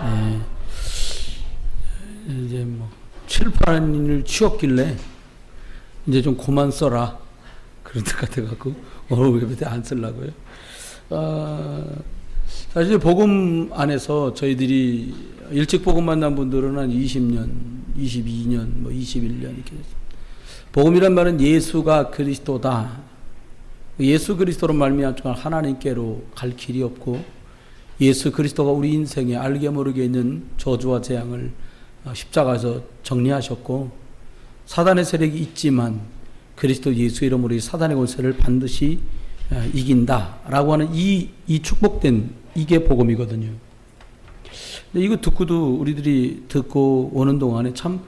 예, 이제 뭐 칠판을 치웠길래 이제 좀 그만 써라 그런 때가 돼갖고 오늘 예배 때 안 쓰려고요. 사실 복음 안에서 저희들이 일찍 복음 만난 분들은 한 20년, 22년, 뭐 21년 이렇게 됐습니다. 복음이란 말은 예수가 그리스도다. 예수 그리스도로 말미암아 하나님께로 갈 길이 없고 예수 그리스도가 우리 인생에 알게 모르게 있는 저주와 재앙을 십자가에서 정리하셨고 사단의 세력이 있지만 그리스도 예수 이름으로 이 사단의 권세를 반드시 이긴다라고 하는 이 축복된 이게 복음이거든요. 근데 이거 듣고도 우리들이 듣고 오는 동안에 참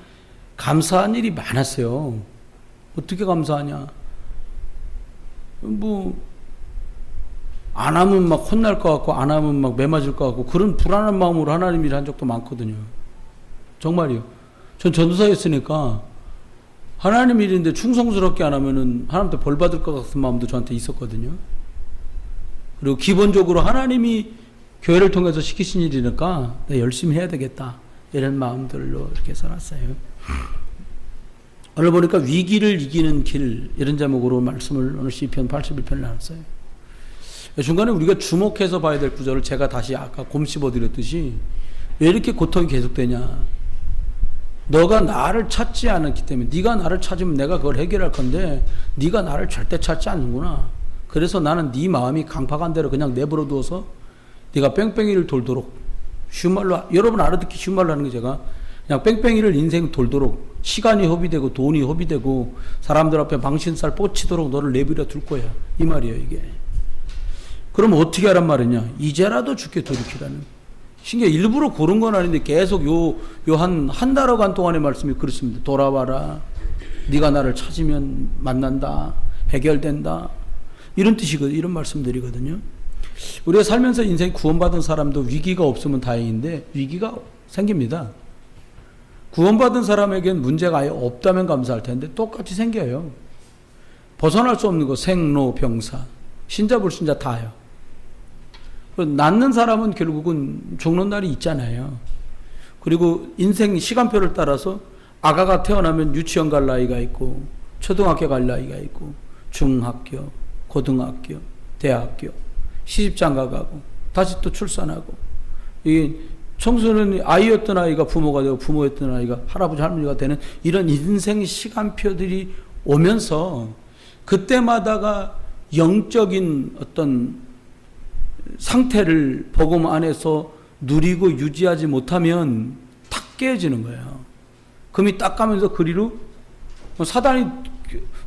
감사한 일이 많았어요. 어떻게 감사하냐? 뭐 안 하면 막 혼날 것 같고 안 하면 막 매맞을 것 같고 그런 불안한 마음으로 하나님 일을 한 적도 많거든요. 정말이요. 전 전도사였으니까 하나님 일인데 충성스럽게 안 하면은 하나님한테 벌 받을 것 같은 마음도 저한테 있었거든요. 그리고 기본적으로 하나님이 교회를 통해서 시키신 일이니까 내가 열심히 해야 되겠다 이런 마음들로 이렇게 살았어요. 오늘 보니까 위기를 이기는 길 이런 제목으로 말씀을 오늘 시편 81편을 나눴어요. 중간에 우리가 주목해서 봐야 될 구절을 제가 다시 아까 곰씹어 드렸듯이 왜 이렇게 고통이 계속되냐? 너가 나를 찾지 않았기 때문에 네가 나를 찾으면 내가 그걸 해결할 건데 네가 나를 절대 찾지 않는구나. 그래서 나는 네 마음이 강팍한 대로 그냥 내버려 두어서 네가 뺑뺑이를 돌도록 쉬운 말로 여러분 알아듣기 쉬운 말로 하는 게 제가 그냥 뺑뺑이를 인생 돌도록 시간이 허비되고 돈이 허비되고 사람들 앞에 망신살 뻗치도록 너를 내버려 둘 거야. 이 말이에요 이게. 그럼 어떻게 하란 말이냐? 이제라도 주께 돌이키라는. 신기해. 일부러 고른 건 아닌데 계속 요 한 달여간 동안의 말씀이 그렇습니다. 돌아와라. 네가 나를 찾으면 만난다. 해결된다. 이런 뜻이거든요. 이런 말씀들이거든요. 우리가 살면서 인생 구원받은 사람도 위기가 없으면 다행인데 위기가 생깁니다. 구원받은 사람에겐 문제가 아예 없다면 감사할 텐데 똑같이 생겨요. 벗어날 수 없는 거 생로병사. 신자 불신자 다요. 낳는 사람은 결국은 죽는 날이 있잖아요. 그리고 인생 시간표를 따라서 아가가 태어나면 유치원 갈 나이가 있고 초등학교 갈 나이가 있고 중학교, 고등학교, 대학교, 시집장가 가고 다시 또 출산하고 이 청소년 아이였던 아이가 부모가 되고 부모였던 아이가 할아버지 할머니가 되는 이런 인생 시간표들이 오면서 그때마다가 영적인 어떤 상태를 복음 안에서 누리고 유지하지 못하면 탁 깨어지는 거예요. 금이 딱 가면서 그리로 사단이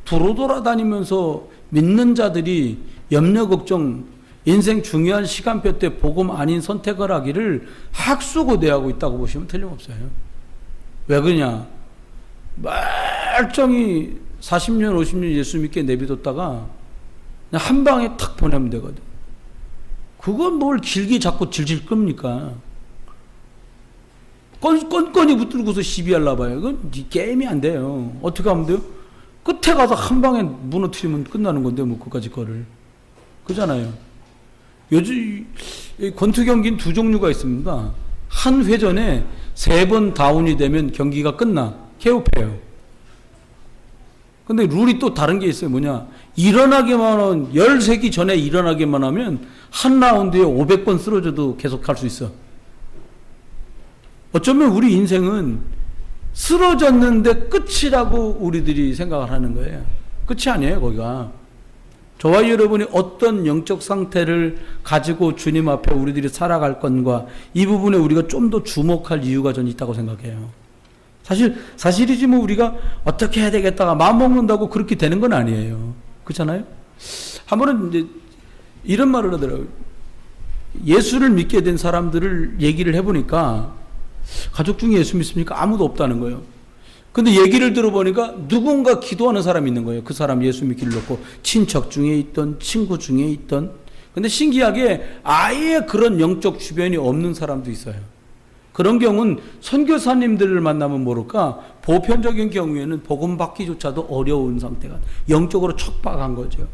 두루 돌아다니면서 믿는 자들이 염려 걱정 인생 중요한 시간표 때 복음 아닌 선택을 하기를 학수고대하고 있다고 보시면 틀림없어요. 왜 그러냐? 멀쩡히 40년 50년 예수 믿게 내비뒀다가 한 방에 탁 보내면 되거든. 그건 뭘 길게 자꾸 질질 끕니까? 건건이 붙들고서 시비하려 봐요. 이건 게임이 안 돼요. 어떻게 하면 돼요? 끝에 가서 한 방에 무너뜨리면 끝나는 건데 뭐 그까짓 거를. 그잖아요. 요즘 권투 경기는 두 종류가 있습니다. 한 회전에 3번 다운이 되면 경기가 끝나. KO패요. 근데 룰이 또 다른 게 있어요. 뭐냐? 일어나기만 하면 13기 전에 일어나기만 하면 한 라운드에 500번 쓰러져도 계속 할 수 있어. 어쩌면 우리 인생은 쓰러졌는데 끝이라고 우리들이 생각을 하는 거예요. 끝이 아니에요, 거기가. 저와 여러분이 어떤 영적 상태를 가지고 주님 앞에 우리들이 살아갈 건가 이 부분에 우리가 좀 더 주목할 이유가 저는 있다고 생각해요. 사실이지 뭐 우리가 어떻게 해야 되겠다가 마음 먹는다고 그렇게 되는 건 아니에요. 그렇잖아요? 한 번은 이제 이런 말을 하더라고요. 예수를 믿게 된 사람들을 얘기를 해보니까 가족 중에 예수 믿습니까? 아무도 없다는 거예요. 근데 얘기를 들어보니까 누군가 기도하는 사람이 있는 거예요. 그 사람 예수 믿기를 놓고 친척 중에 있던 친구 중에 있던. 근데 신기하게 아예 그런 영적 주변이 없는 사람도 있어요. 그런 경우는 선교사님들을 만나면 모를까 보편적인 경우에는 복음 받기조차도 어려운 상태가 영적으로 척박한 거죠.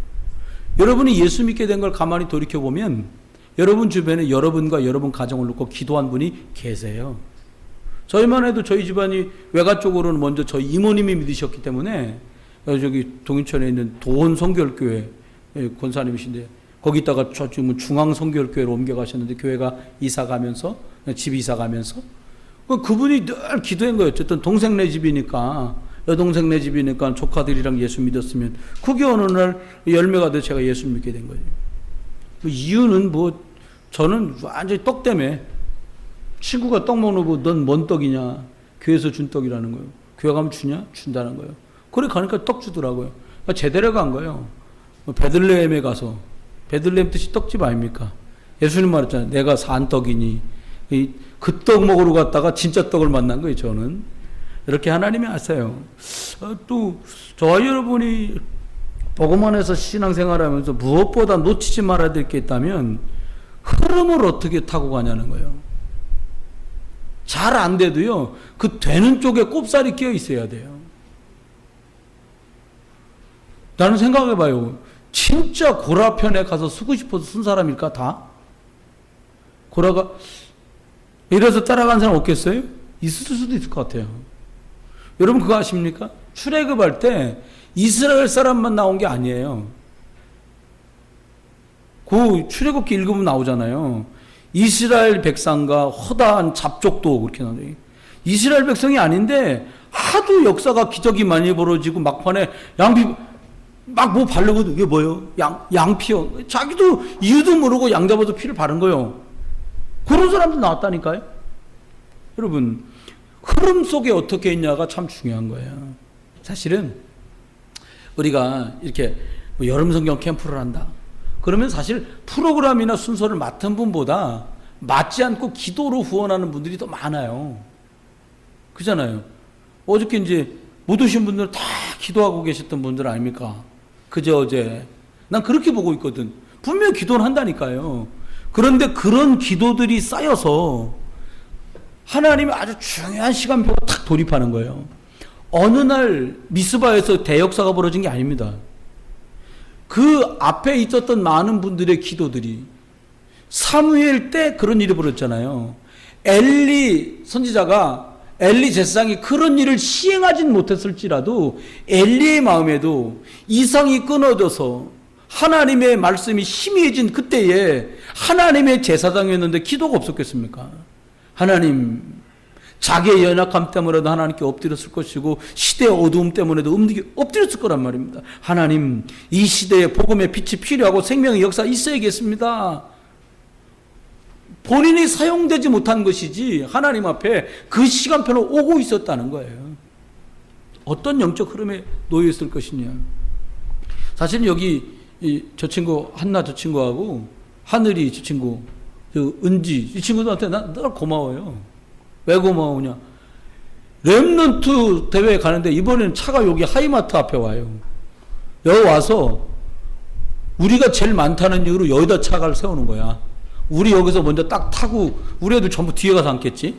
여러분이 예수 믿게 된 걸 가만히 돌이켜보면 여러분 주변에 여러분과 여러분 가정을 놓고 기도한 분이 계세요. 저희만 해도 저희 집안이 외가 쪽으로는 먼저 저희 이모님이 믿으셨기 때문에 저기 동인천에 있는 도원 성결교회 권사님이신데 거기다가 저 지금 중앙 성결교회로 옮겨가셨는데 교회가 이사 가면서 집 이사 가면서 그분이 늘 기도한 거예요. 어쨌든 동생네 집이니까 여동생네 집이니까 조카들이랑 예수 믿었으면 그게 어느 날 열매가 돼 제가 예수 믿게 된 거예요. 그 이유는 뭐 저는 완전히 떡 때문에 친구가 떡 먹는 거 넌 뭔 떡이냐 교회에서 준 떡이라는 거예요. 교회 가면 주냐 준다는 거예요. 그래 가니까 떡 주더라고요. 그러니까 제대로 간 거예요. 베들레헴에 가서 베들레헴 뜻이 떡집 아닙니까? 예수님 말했잖아요. 내가 산 떡이니 그 떡 먹으러 갔다가 진짜 떡을 만난 거예요. 저는 이렇게 하나님이 아세요. 또 저와 여러분이 복음 안에서 신앙생활하면서 무엇보다 놓치지 말아야 될 게 있다면 흐름을 어떻게 타고 가냐는 거예요. 잘 안 돼도요. 그 되는 쪽에 꼽살이 끼어 있어야 돼요. 나는 생각해봐요. 진짜 고라편에 가서 쓰고 싶어서 쓴 사람일까 다? 고라가 이래서 따라간 사람 없겠어요? 있을 수도 있을 것 같아요. 여러분 그거 아십니까? 출애굽할 때 이스라엘 사람만 나온 게 아니에요. 그 출애굽기 읽으면 나오잖아요. 이스라엘 백성과 허다한 잡족도 그렇게 나와요. 이스라엘 백성이 아닌데 하도 역사가 기적이 많이 벌어지고 막판에 양피 막 뭐 바르거든. 이게 뭐예요? 양피요. 자기도 이유도 모르고 양 잡아서 피를 바른 거예요. 그런 사람도 나왔다니까요. 여러분 흐름 속에 어떻게 있냐가 참 중요한 거예요. 사실은 우리가 이렇게 뭐 여름 성경 캠프를 한다. 그러면 사실 프로그램이나 순서를 맡은 분보다 맡지 않고 기도로 후원하는 분들이 더 많아요. 그잖아요. 어저께 이제 못 오신 분들 다 기도하고 계셨던 분들 아닙니까? 그저 어제. 난 그렇게 보고 있거든. 분명히 기도는 한다니까요. 그런데 그런 기도들이 쌓여서 하나님이 아주 중요한 시간표가 탁 돌입하는 거예요. 어느 날 미스바에서 대역사가 벌어진 게 아닙니다. 그 앞에 있었던 많은 분들의 기도들이 사무엘 때 그런 일이 벌어졌잖아요. 엘리 선지자가 엘리 제사장이 그런 일을 시행하진 못했을지라도 엘리의 마음에도 이성이 끊어져서 하나님의 말씀이 희미해진 그때에 하나님의 제사장이었는데 기도가 없었겠습니까? 하나님, 자기의 연약함 때문에도 하나님께 엎드렸을 것이고 시대의 어두움 때문에도 엎드렸을 거란 말입니다. 하나님, 이 시대에 복음의 빛이 필요하고 생명의 역사 있어야겠습니다. 본인이 사용되지 못한 것이지 하나님 앞에 그 시간표는 오고 있었다는 거예요. 어떤 영적 흐름에 놓여 있을 것이냐. 사실 여기 저 친구 한나 저 친구하고 하늘이 저 친구 저 은지 이 친구들한테 나 고마워요. 왜 고마우냐. 렘넌트 대회에 가는데 이번에는 차가 여기 하이마트 앞에 와요. 여기 와서 우리가 제일 많다는 이유로 여기다 차를 세우는 거야. 우리 여기서 먼저 딱 타고 우리 애들 전부 뒤에 가서 앉겠지.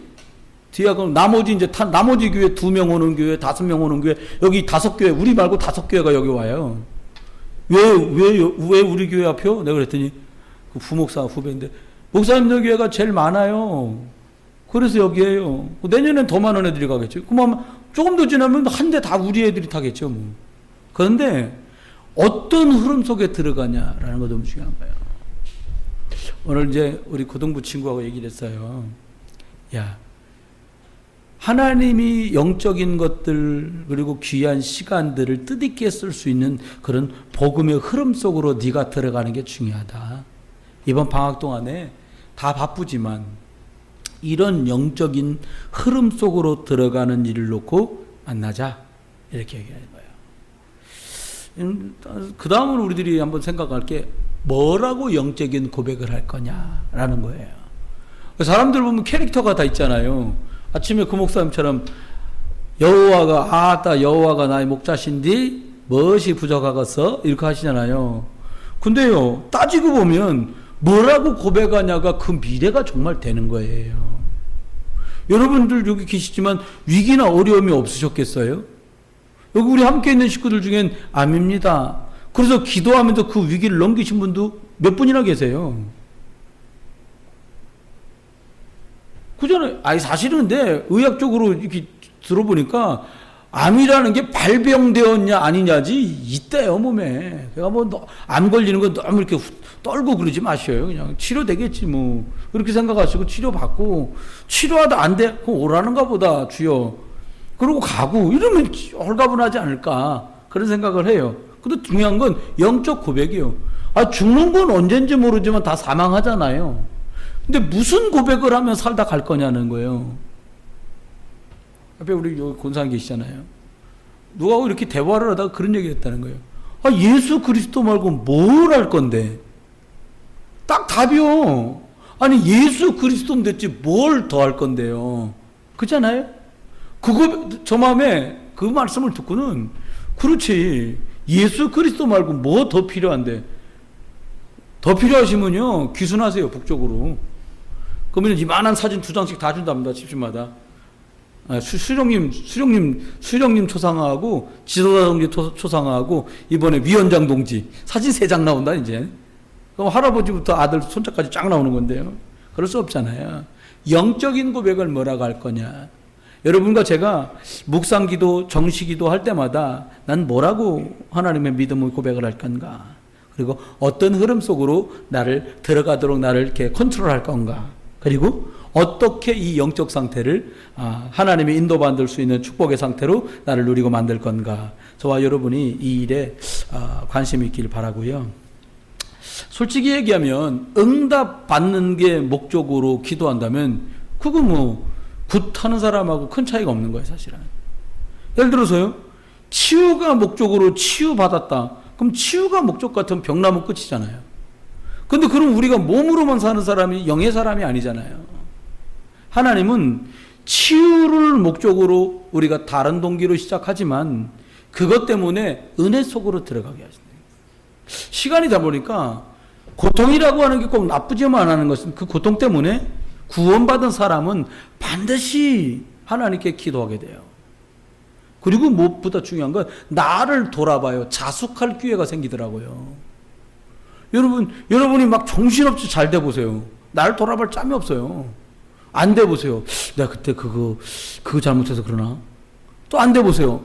뒤에 그럼 나머지 이제 나머지 교회 2명 오는 교회 5명 오는 교회 여기 5교회 우리 말고 5교회가 여기 와요. 왜 우리 교회 앞이요? 내가 그랬더니 그 부목사 후배인데 목사님들 교회가 제일 많아요. 그래서 여기에요. 내년엔 더 많은 애들이 가겠죠. 그럼 조금 더 지나면 한 대 다 우리 애들이 타겠죠. 뭐. 그런데 어떤 흐름 속에 들어가냐라는 거 너무 중요한 거예요. 오늘 이제 우리 고등부 친구하고 얘기를 했어요. 야, 하나님이 영적인 것들 그리고 귀한 시간들을 뜻있게 쓸 수 있는 그런 복음의 흐름 속으로 네가 들어가는 게 중요하다. 이번 방학 동안에 다 바쁘지만 이런 영적인 흐름 속으로 들어가는 일을 놓고 만나자 이렇게 얘기하는 거예요. 그 다음은 우리들이 한번 생각할 게 뭐라고 영적인 고백을 할 거냐라는 거예요. 사람들 보면 캐릭터가 다 있잖아요. 아침에 그 목사님처럼 여호와가 나의 목자신디 무엇이 부족하겠어? 이렇게 하시잖아요. 근데요 따지고 보면 뭐라고 고백하냐가 그 미래가 정말 되는 거예요. 여러분들 여기 계시지만 위기나 어려움이 없으셨겠어요? 여기 우리 함께 있는 식구들 중엔 암입니다. 그래서 기도하면서 그 위기를 넘기신 분도 몇 분이나 계세요. 그잖아요. 아니, 사실은 근데 의학적으로 이렇게 들어보니까 암이라는 게 발병되었냐 아니냐지 있대요, 몸에. 그러니까 뭐 암 걸리는 거 너무 이렇게 떨고 그러지 마셔요. 그냥 치료되겠지 뭐. 그렇게 생각하시고 치료받고, 치료하다 안 돼? 그럼 오라는가 보다, 주여. 그러고 가고 이러면 홀가분하지 않을까, 그런 생각을 해요. 근데 중요한 건 영적 고백이요. 아, 죽는 건 언젠지 모르지만 다 사망하잖아요. 근데 무슨 고백을 하면 살다 갈 거냐는 거예요. 앞에 우리 권사님 계시잖아요. 누가 이렇게 대화를 하다가 그런 얘기 했다는 거예요. 아, 예수 그리스도 말고 뭘 할 건데? 딱 답이요. 아니, 예수 그리스도면 됐지 뭘 더 할 건데요. 그렇잖아요? 저 마음에 그 말씀을 듣고는, 그렇지, 예수 그리스도 말고 뭐 더 필요한데? 더 필요하시면요, 귀순하세요, 북쪽으로. 그러면 이만한 사진 2장씩 다 준답니다, 집집마다. 수령님 초상화하고, 지도자 동지 초상화하고, 이번에 위원장 동지 사진 3장 나온다 이제. 그럼 할아버지부터 아들 손자까지 쫙 나오는 건데요. 그럴 수 없잖아요. 영적인 고백을 뭐라고 할 거냐. 여러분과 제가 묵상기도, 정시기도 할 때마다 난 뭐라고 하나님의 믿음의 고백을 할 건가, 그리고 어떤 흐름 속으로 나를 들어가도록 나를 이렇게 컨트롤할 건가, 그리고 어떻게 이 영적 상태를 하나님의 인도받을 수 있는 축복의 상태로 나를 누리고 만들 건가. 저와 여러분이 이 일에 관심이 있길 바라고요. 솔직히 얘기하면 응답 받는 게 목적으로 기도한다면 그거 뭐 굿하는 사람하고 큰 차이가 없는 거예요, 사실은. 예를 들어서요, 치유가 목적으로 치유받았다. 그럼 치유가 목적 같은 병 나면 끝이잖아요. 근데 그럼 우리가 몸으로만 사는 사람이 영의 사람이 아니잖아요. 하나님은 치유를 목적으로 우리가 다른 동기로 시작하지만 그것 때문에 은혜 속으로 들어가게 하신다. 시간이 다 보니까 고통이라고 하는 게 꼭 나쁘지만 하는 것은 그 고통 때문에 구원받은 사람은 반드시 하나님께 기도하게 돼요. 그리고 무엇보다 중요한 건 나를 돌아봐요. 자숙할 기회가 생기더라고요. 여러분이 막 정신없이 잘 돼 보세요. 나를 돌아볼 짬이 없어요. 안 돼 보세요. 내가 그때 그거 잘못해서 그러나? 또 안 돼 보세요.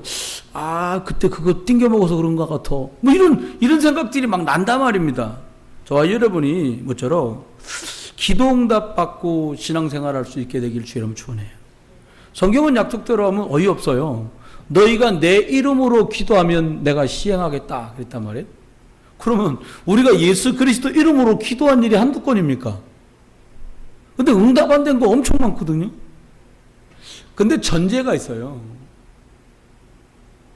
아, 그때 그거 띵겨 먹어서 그런 것 같아. 뭐 이런 생각들이 막 난단 말입니다. 저와 여러분이 모쪼록 기도응답 받고 신앙생활 할 수 있게 되길 주의 이름으로 축원해요. 성경은 약속대로 하면 어이없어요. 너희가 내 이름으로 기도하면 내가 시행하겠다 그랬단 말이에요. 그러면 우리가 예수 그리스도 이름으로 기도한 일이 한두 건입니까? 근데 응답 안 된 거 엄청 많거든요. 근데 전제가 있어요.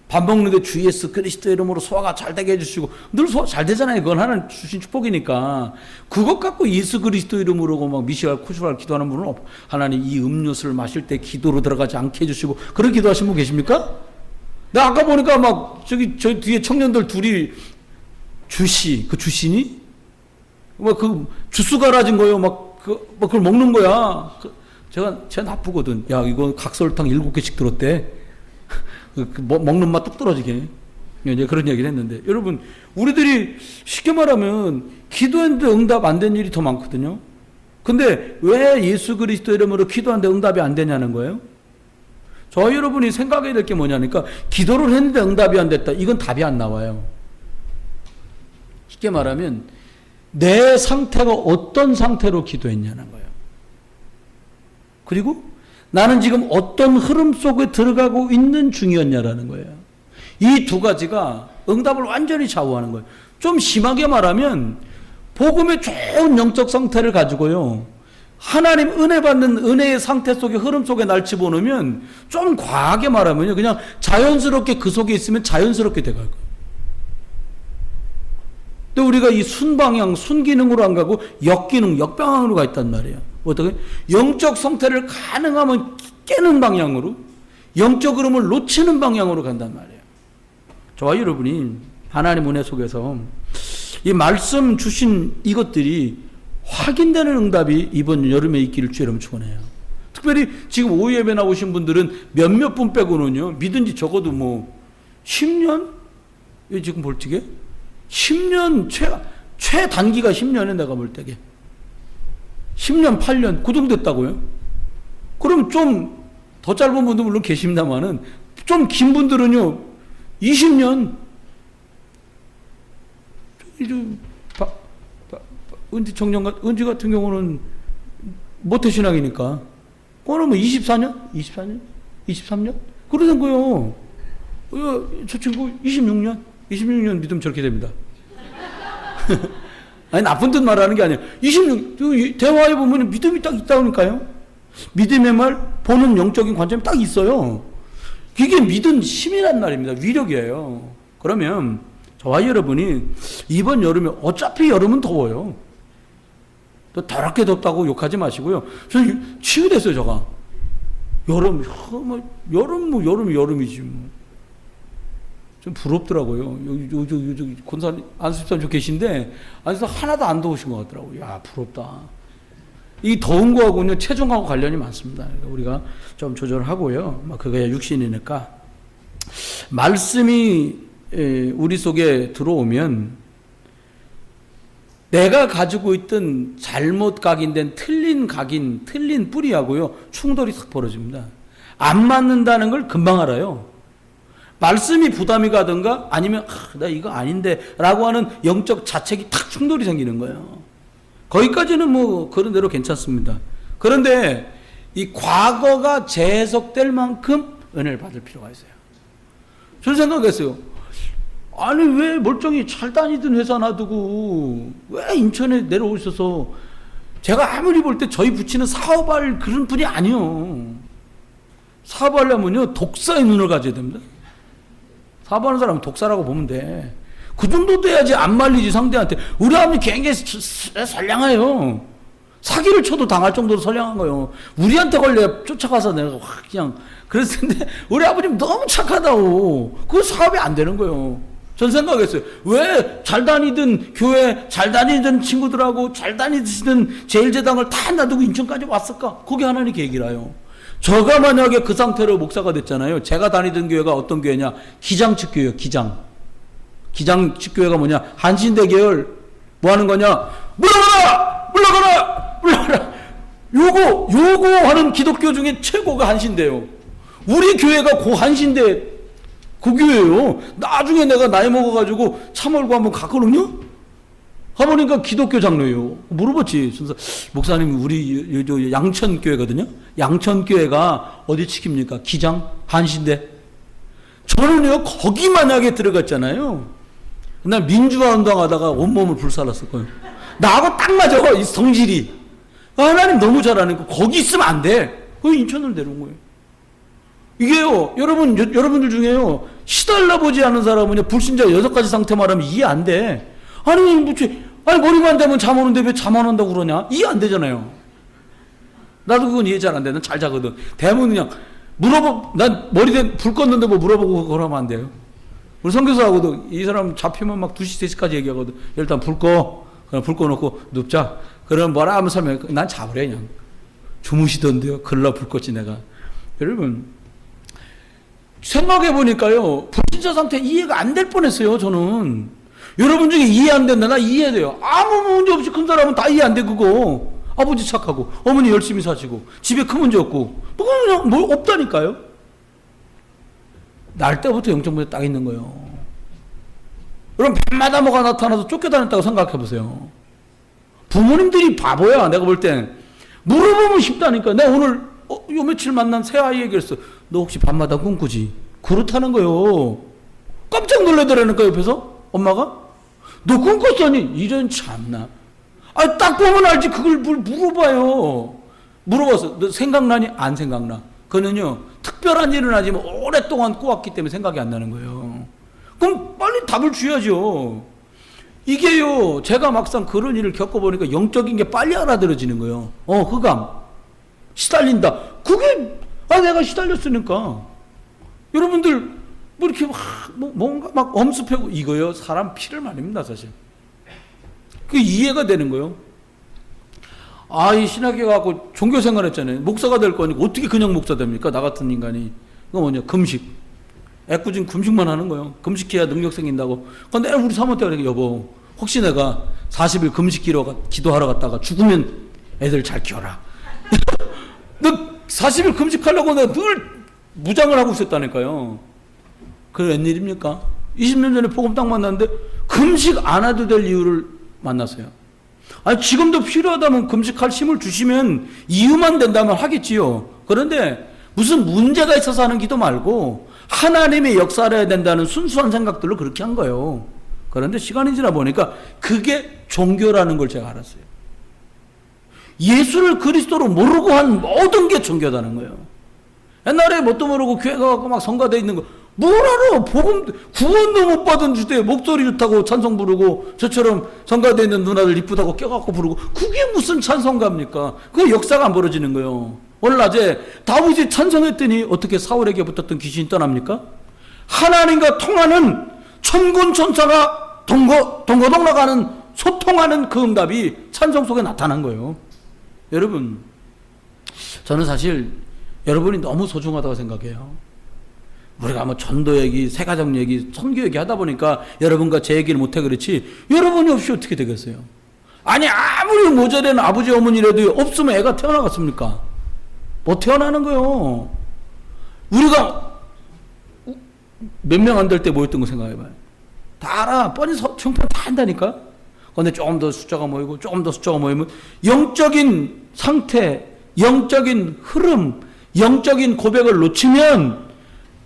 밥 먹는데 주 예수 그리스도 이름으로 소화가 잘 되게 해주시고, 늘 소화 잘 되잖아요. 그건 하나님 주신 축복이니까. 그것 갖고 예수 그리스도 이름으로 막 미시알 쿠슈알 기도하는 분은 하나님 이 음료수를 마실 때 기도로 들어가지 않게 해주시고, 그런 기도하신 분 계십니까? 나 아까 보니까 막 저 뒤에 청년들 둘이 주신이? 막 그 주스 갈아진 거요. 그걸 먹는 거야. 제가 나쁘거든. 야, 이거 각설탕 7개씩 들었대. 먹는 맛 뚝 떨어지게. 이제 그런 얘기를 했는데, 여러분, 우리들이 쉽게 말하면 기도했는데 응답 안 된 일이 더 많거든요. 근데 왜 예수 그리스도 이름으로 기도하는데 응답이 안 되냐는 거예요. 저와 여러분이 생각해야 될 게 뭐냐니까, 기도를 했는데 응답이 안 됐다. 이건 답이 안 나와요. 쉽게 말하면 내 상태가 어떤 상태로 기도했냐는 거예요. 그리고 나는 지금 어떤 흐름 속에 들어가고 있는 중이었냐라는 거예요. 이 두 가지가 응답을 완전히 좌우하는 거예요. 좀 심하게 말하면 복음의 좋은 영적 상태를 가지고요, 하나님 은혜 받는 은혜의 상태 속에 흐름 속에 날 집어넣으면, 좀 과하게 말하면요, 그냥 자연스럽게 그 속에 있으면 자연스럽게 돼갈 거예요. 또 우리가 이 순방향, 순기능으로 안 가고 역기능, 역방향으로 가 있단 말이에요. 어떻게? 영적 상태를 가능하면 깨는 방향으로, 영적 흐름을 놓치는 방향으로 간단 말이에요. 저와 여러분이 하나님 은혜 속에서 이 말씀 주신 이것들이 확인되는 응답이 이번 여름에 있기를 주의 이름으로 축원해요. 특별히 지금 오후 예배 나오신 분들은 몇몇 분 빼고는요, 믿은지 적어도 뭐 10년? 지금 볼 적에 10년, 최단기가 10년에 내가 볼 때게 10년, 8년 그 정도 됐다고요. 물론 좀 더 짧은 분도 물론 계십니다만은 좀 긴 분들은요 20년. 은지 청년 은지 같은 경우는 모태신앙이니까 그거는 뭐 24년, 23년 그러는 거요. 저 친구 26년 믿으면 저렇게 됩니다. 아니 나쁜 뜻 말하는 게 아니에요. 26 대화해 보면 믿음이 딱 있다니까요. 믿음의 말 보는 영적인 관점이 딱 있어요. 그게 믿음 힘이란 말입니다. 위력이에요. 그러면 저와 여러분이 이번 여름에 어차피 여름은 더워요. 또 더럽게 덥다고 욕하지 마시고요. 저는 치유됐어요. 제가 여름이지 뭐. 좀 부럽더라고요. 여기 권사님 안수집사님 계신데 안에서 하나도 안 더우신 것 같더라고요. 야 부럽다. 이 더운 거하고는 체중하고 관련이 많습니다. 우리가 좀 조절하고요. 그거야 육신이니까. 말씀이 우리 속에 들어오면 내가 가지고 있던 잘못 각인된 틀린 각인, 틀린 뿌리하고요 충돌이 싹 벌어집니다. 안 맞는다는 걸 금방 알아요. 말씀이 부담이 가든가 아니면 나 이거 아닌데 라고 하는 영적 자책이 탁 충돌이 생기는 거예요. 거기까지는 뭐 그런 대로 괜찮습니다. 그런데 이 과거가 재해석될 만큼 은혜를 받을 필요가 있어요. 저는 생각했어요. 아니 왜 멀쩡히 잘 다니던 회사 놔두고 왜 인천에 내려오셔서 제가 아무리 볼 때 저희 부친은 사업할 그런 분이 아니요. 사업하려면요 독사의 눈을 가져야 됩니다. 사업하는 사람은 독사라고 보면 돼. 그 정도 돼야지 안 말리지 상대한테. 우리 아버지 굉장히 선량해요. 사기를 쳐도 당할 정도로 선량한 거예요. 우리한테 걸려 쫓아가서 내가 확 그냥 그랬을 텐데 우리 아버님 너무 착하다고. 그거 사업이 안 되는 거예요. 전 생각했어요. 왜 잘 다니던 교회, 잘 다니던 친구들하고 잘 다니던 제일제당을 다 놔두고 인천까지 왔을까? 그게 하나님 계획이라요. 저가 만약에 그 상태로 목사가 됐잖아요. 제가 다니던 교회가 어떤 교회냐? 기장측 교회요. 기장측 교회가 뭐냐? 한신대 계열 뭐 하는 거냐? 물러가라! 요거 하는 기독교 중에 최고가 한신대요. 우리 교회가 고 한신대 그 교회예요. 나중에 내가 나이 먹어가지고 차 몰고 한번 갔거든요. 가보니까 기독교 장로예요. 물어봤지. 목사님 우리 양천교회거든요. 양천교회가 어디 측입니까? 기장? 한신대? 저는요 거기 만약에 들어갔잖아요. 난 민주화 운동하다가 온몸을 불살랐을 거예요. 나하고 딱 맞아 이 성질이. 하나님 너무 잘하니까 거기 있으면 안 돼. 그 인천을 내려온 거예요. 이게요 여러분들 중에요 시달라보지 않은 사람은요 불신자 6가지 상태 말하면 이해 안 돼. 아니 머리만 대면 잠 오는데 왜 잠 안 온다고 그러냐? 이해 안 되잖아요. 나도 그건 이해 잘 안 돼. 난 잘 자거든. 대면 그냥 난 머리 불 껐는데 뭐 물어보고 그러면 안 돼요. 우리 선교사하고도 이 사람 잡히면 막 2시, 3시까지 얘기하거든. 일단 불 꺼. 그럼 불 꺼놓고 눕자. 그럼 뭐라 하면 설명해. 난 자버려 그냥. 주무시던데요. 그러려 불 껐지 내가. 여러분 생각해보니까요 불신자 상태 이해가 안 될 뻔했어요. 저는 여러분 중에 이해 안 된다. 나 이해돼요. 아무 문제 없이 큰 사람은 다 이해 안 돼. 그거 아버지 착하고 어머니 열심히 사시고 집에 큰 문제 없고 그냥 뭐 없다니까요. 날 때부터 영적 문제 딱 있는 거예요. 여러분 밤마다 뭐가 나타나서 쫓겨다녔다고 생각해보세요. 부모님들이 바보야. 내가 볼 땐 물어보면 쉽다니까. 내가 오늘 요 며칠 만난 새아이 얘기했어. 너 혹시 밤마다 꿈꾸지? 그렇다는 거요. 깜짝 놀라더라니까 옆에서 엄마가. 너 꿈꿨더니 이런 참나. 딱 보면 알지. 그걸 뭘 물어봐요. 물어봤어. 너 생각나니? 안 생각나. 그거는요 특별한 일은 아니지만 오랫동안 꾸었기 때문에 생각이 안 나는 거예요. 그럼 빨리 답을 줘야죠. 이게요 제가 막상 그런 일을 겪어보니까 영적인 게 빨리 알아들어지는 거예요. 흑암 시달린다. 그게 내가 시달렸으니까. 여러분들 뭐 이렇게 뭔가 막 엄습하고 이거요 사람 피를 말립니다 사실. 그게 이해가 되는 거예요. 이 신학교 가고 종교 생활했잖아요. 목사가 될 거니까 어떻게 그냥 목사 됩니까? 나 같은 인간이. 그거 뭐냐 금식. 애꿎은 금식만 하는 거예요. 금식해야 능력 생긴다고. 근데 우리 사모한테 그러니까 여보 혹시 내가 40일 금식 기도하러 갔다가 죽으면 애들 잘 키워라. 너 40일 금식하려고 내가 늘 무장을 하고 있었다니까요. 그게 웬일입니까? 20년 전에 복음 딱 만났는데 금식 안 해도 될 이유를 만났어요. 아니, 지금도 필요하다면 금식할 힘을 주시면 이유만 된다면 하겠지요. 그런데 무슨 문제가 있어서 하는 기도 말고 하나님의 역사를 해야 된다는 순수한 생각들로 그렇게 한 거예요. 그런데 시간이 지나 보니까 그게 종교라는 걸 제가 알았어요. 예수를 그리스도로 모르고 한 모든 게 종교다는 거예요. 옛날에 뭣도 모르고 교회 가고 막 성가대 있는 거 뭘 알아? 복음 구원도 못 받은 주제에 목소리 좋다고 찬송 부르고 저처럼 성가대 있는 누나들 이쁘다고 껴갖고 부르고 그게 무슨 찬송가입니까? 그 역사가 안 벌어지는 거예요. 오늘 낮에 다윗이 찬송했더니 어떻게 사울에게 붙었던 귀신이 떠납니까? 하나님과 통하는 천군 천사가 동거동 나가는 소통하는 그 응답이 찬송 속에 나타난 거예요. 여러분, 저는 사실 여러분이 너무 소중하다고 생각해요. 우리가 뭐 전도 얘기, 세가정 얘기, 선교 얘기 하다 보니까 여러분과 제 얘기를 못해 그렇지 여러분이 없이 어떻게 되겠어요? 아니, 아무리 모자란 아버지 어머니라도 없으면 애가 태어나겠습니까? 못 태어나는 거예요. 우리가 몇 명 안 될 때 모였던 거 생각해봐요. 다 알아. 뻔히 형편 다 한다니까. 그런데 조금 더 숫자가 모이고 조금 더 숫자가 모이면 영적인 상태, 영적인 흐름, 영적인 고백을 놓치면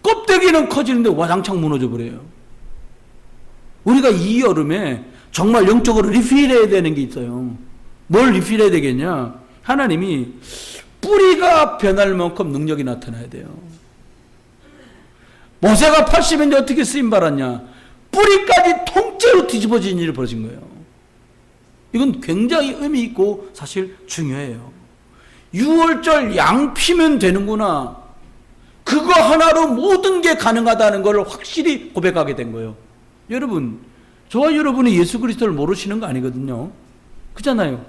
껍데기는 커지는데 와장창 무너져 버려요. 우리가 이 여름에 정말 영적으로 리필해야 되는 게 있어요. 뭘 리필해야 되겠냐? 하나님이 뿌리가 변할 만큼 능력이 나타나야 돼요. 모세가 80인데 어떻게 쓰임 받았냐? 뿌리까지 통째로 뒤집어진 일이 벌어진 거예요. 이건 굉장히 의미 있고 사실 중요해요. 6월절 양 피면 되는구나. 그거 하나로 모든 게 가능하다는 걸 확실히 고백하게 된 거예요. 여러분, 저와 여러분이 예수 그리스도를 모르시는 거 아니거든요. 그잖아요.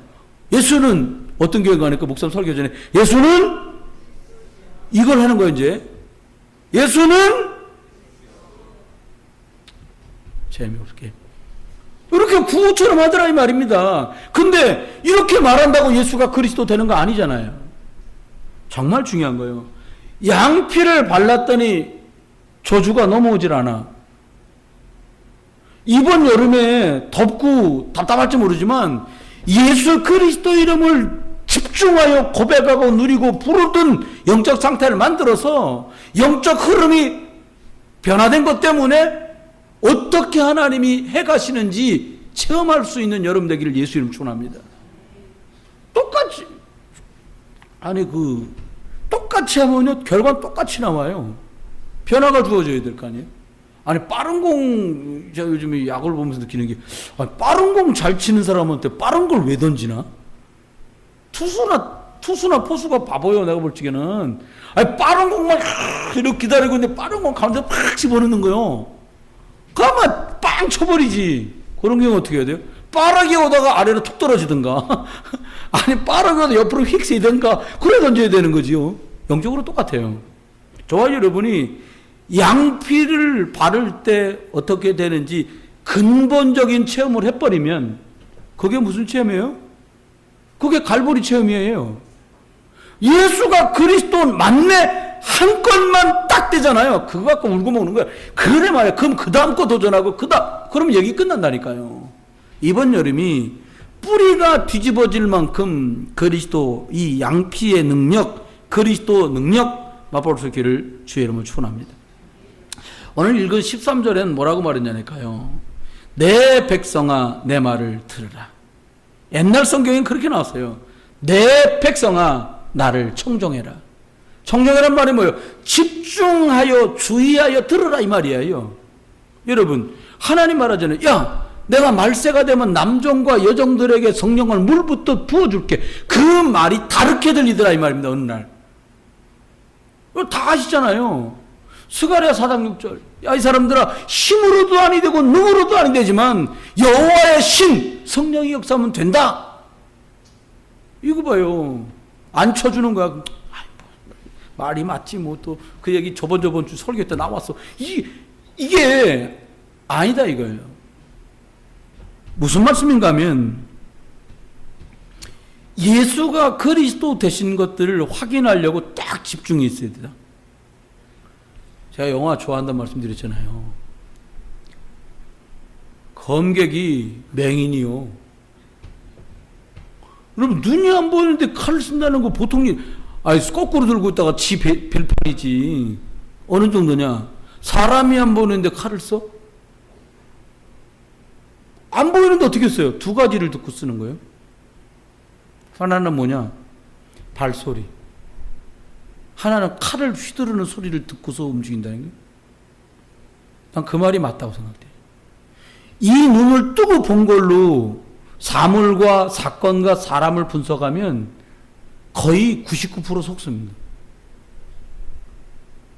예수는 어떤 교회가 하니까 목사님 설교 전에 예수는 이걸 하는 거예요. 이제 예수는 재미없게 이렇게 구호처럼 하더라 이 말입니다. 근데 이렇게 말한다고 예수가 그리스도 되는 거 아니잖아요. 정말 중요한 거예요. 양피를 발랐더니 저주가 넘어오질 않아. 이번 여름에 덥고 답답할지 모르지만 예수 그리스도 이름을 집중하여 고백하고 누리고 부르던 영적 상태를 만들어서 영적 흐름이 변화된 것 때문에 어떻게 하나님이 해가시는지 체험할 수 있는 여러분 되기를 예수 이름 축원합니다. 똑같이 똑같이 하면 결과는 똑같이 나와요. 변화가 주어져야 될 거 아니에요. 아니 빠른 공 제가 요즘에 야구를 보면서 느끼는 게 빠른 공 잘 치는 사람한테 빠른 걸 왜 던지나? 투수나 포수가 바보예요. 내가 볼 적에는 아니 빠른 공만 이렇게 기다리고 있는데 빠른 공 가운데 팍 집어넣는 거예요. 그러면 빵 쳐버리지. 그런 경우 어떻게 해야 돼요? 빠르게 오다가 아래로 툭 떨어지든가 아니 빠르게 오다 옆으로 휙 세든가 그래 던져야 되는 거지요. 영적으로 똑같아요. 저와 여러분이 양피를 바를 때 어떻게 되는지 근본적인 체험을 해버리면 그게 무슨 체험이에요? 그게 갈보리 체험이에요. 예수가 그리스도 맞네 한 건만 딱 되잖아요. 그거 갖고 울고 먹는 거야. 그래 말이야. 그럼 그 다음 거 도전하고 그럼 얘기 끝난다니까요. 이번 여름이 뿌리가 뒤집어질 만큼 그리스도 이 양피의 능력, 그리스도 능력 맛볼 수 있기를 주의 이름으로 축원합니다. 오늘 읽은 13절에는 뭐라고 말했냐니까요. 내 백성아 내 말을 들으라. 옛날 성경엔 그렇게 나왔어요. 내 백성아 나를 청종해라. 청종해란 말이 뭐예요? 집중하여 주의하여 들으라 이 말이에요. 여러분 하나님 말하잖아요. 야 내가 말세가 되면 남종과 여종들에게 성령을 물부터 부어줄게. 그 말이 다르게 들리더라 이 말입니다. 어느 날 다 아시잖아요. 스가랴 4장 6절 야 이 사람들아 힘으로도 아니 되고 능으로도 아니 되지만 여호와의 신 성령이 역사하면 된다. 이거 봐요. 안 쳐주는 거야. 말이 맞지 뭐 또 그 얘기 저번 주 설교 때 나왔어. 이게 아니다 이거예요. 무슨 말씀인가 하면 예수가 그리스도 되신 것들을 확인하려고 딱 집중이 있어야 된다. 제가 영화 좋아한다는 말씀드렸잖아요. 검객이 맹인이요. 여러분, 눈이 안 보이는데 칼을 쓴다는 거 보통 거꾸로 들고 있다가 지 별판이지. 어느 정도냐? 사람이 안 보이는데 칼을 써? 안 보이는데 어떻게 써요? 두 가지를 듣고 쓰는 거예요. 하나는 뭐냐? 발소리. 하나는 칼을 휘두르는 소리를 듣고서 움직인다는 거예요. 난 그 말이 맞다고 생각해요. 이 눈을 뜨고 본 걸로 사물과 사건과 사람을 분석하면 거의 99% 속습니다.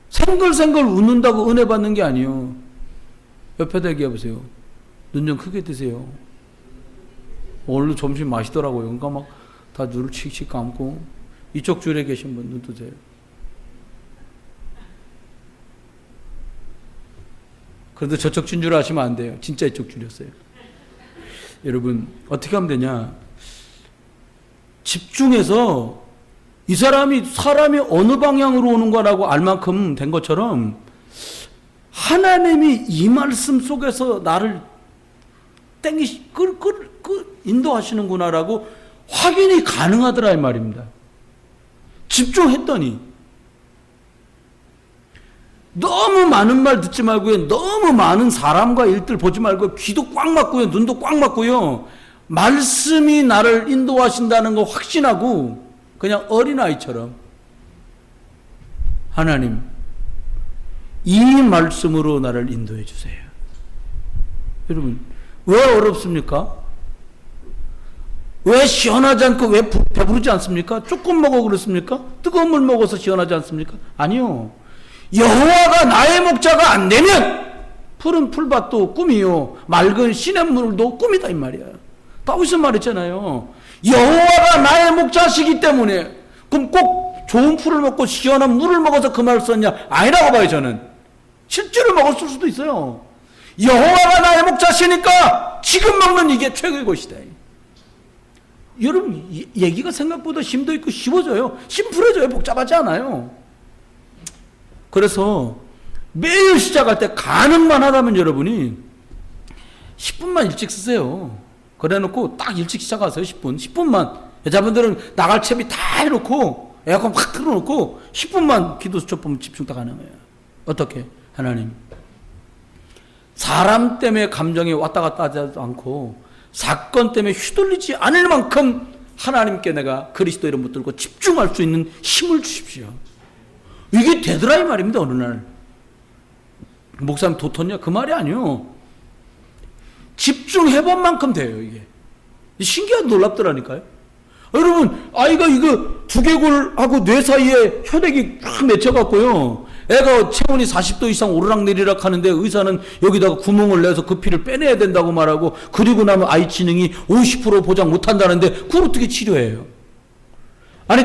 생글생글 웃는다고 은혜 받는 게 아니에요. 옆에다 얘기해 보세요. 눈 좀 크게 뜨세요. 오늘도 점심 맛있더라고요. 그러니까 막 다 눈을 칙칙 감고 이쪽 줄에 계신 분 눈 뜨세요. 그런데 저쪽 줄 아시면 안 돼요. 진짜 이쪽 줄이었어요. 여러분, 어떻게 하면 되냐? 집중해서 이 사람이 어느 방향으로 오는 거라고 알 만큼 된 것처럼 하나님이 이 말씀 속에서 나를 인도하시는구나라고 확인이 가능하더라 이 말입니다. 집중했더니 너무 많은 말 듣지 말고요. 너무 많은 사람과 일들 보지 말고 귀도 꽉 막고요. 눈도 꽉 막고요. 말씀이 나를 인도하신다는 거 확신하고 그냥 어린아이처럼 하나님 이 말씀으로 나를 인도해 주세요. 여러분, 왜 어렵습니까? 왜 시원하지 않고 왜 배부르지 않습니까? 조금 먹어 그렇습니까? 뜨거운 물 먹어서 시원하지 않습니까? 아니요. 여호와가 나의 목자가 안 되면 푸른 풀밭도 꿈이요 맑은 시냇물도 꿈이다 이 말이야. 다윗은 말했잖아요. 여호와가 나의 목자시기 때문에 그럼 꼭 좋은 풀을 먹고 시원한 물을 먹어서 그 말을 썼냐? 아니라고 봐요 저는. 실제로 먹었을 수도 있어요. 여호와가 나의 목자시니까 지금 먹는 이게 최고의 것이다. 여러분, 얘기가 생각보다 힘도 있고 쉬워져요. 심플해져요. 복잡하지 않아요. 그래서 매일 시작할 때 가능만 하다면 여러분이 10분만 일찍 쓰세요. 그래 놓고 딱 일찍 시작하세요. 10분만. 여자분들은 나갈 채비 다 해놓고 에어컨 확 틀어놓고 10분만 기도 수첩 보면 집중 다 가능해요. 어떻게? 하나님, 사람 때문에 감정이 왔다 갔다 하지 않고 사건 때문에 휘둘리지 않을 만큼 하나님께 내가 그리스도 이름 붙들고 집중할 수 있는 힘을 주십시오. 이게 되더라 이 말입니다. 어느 날 목사님 도토냐? 그 말이 아니요. 집중해본 만큼 돼요. 이게 신기하게 놀랍더라니까요. 여러분, 아이가 이거 두개골하고 뇌 사이에 혈액이 쫙 맺혀갖고요, 애가 체온이 40도 이상 오르락내리락 하는데 의사는 여기다가 구멍을 내서 그 피를 빼내야 된다고 말하고, 그리고 나면 아이 지능이 50% 보장 못한다는데 그걸 어떻게 치료해요? 아니,